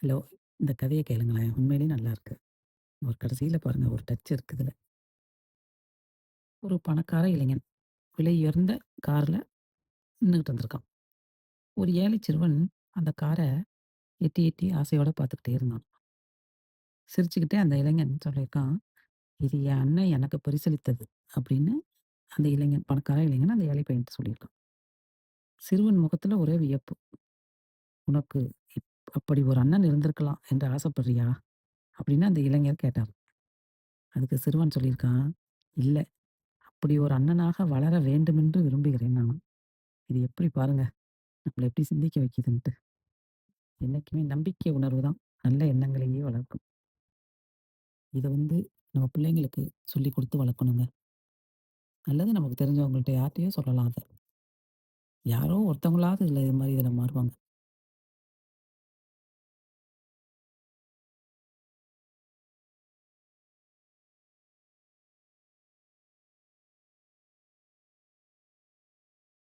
Hello! இந்த கதைய கேளுங்களேன். உண்மையிலேயே நல்லாயிருக்கு. ஒரு கடைசியில பாருங்க ஒரு டச் இருக்கு இதுல. ஒரு பணக்கார இளைஞன் விலை உயர்ந்த கார்ல நின்னுகிட்டு இருந்திருக்கான். ஒரு ஏழை சிறுவன் அந்த கார எட்டி எட்டி ஆசையோட பார்த்துக்கிட்டே இருந்தான். சிரிச்சுக்கிட்டே அந்த இளைஞன் சொல்லியிருக்கான், "இது என் அண்ணன் எனக்கு பரிசளித்தது" அப்படின்னு அந்த இளைஞன் பணக்கார இளைஞன் அந்த ஏழை பையன்ட்ட சொல்லியிருக்கான். சிறுவன் முகத்துல ஒரே வியப்பு. "உனக்கு அப்படி ஒரு அண்ணன் இருந்திருக்கலாம் என்று ஆசைப்படுறியா?" அப்படின்னு அந்த இளைஞர் கேட்டார். அதுக்கு சிறுவன் சொல்லியிருக்கான், "இல்ல. அப்படி ஒரு அண்ணனாக வளர வேண்டுமென்று விரும்புகிறேன் நான்." இது எப்படி பாருங்க, நம்மள எப்படி சிந்திக்க வைக்குதுன்ட்டு. என்னைக்குமே நம்பிக்கை உணர்வு தான் நல்ல எண்ணங்களையே வளர்க்கும். இத நம்ம பிள்ளைங்களுக்கு சொல்லிக் குடுத்து வளர்க்கணுங்க. அல்லது நமக்கு தெரிஞ்சவங்கள்ட்ட யார்ட்டயோ சொல்லலாம் அத. யாரோ ஒருத்தவங்களாவது இதுல இது மாரி இதுல மாறுவாங்க.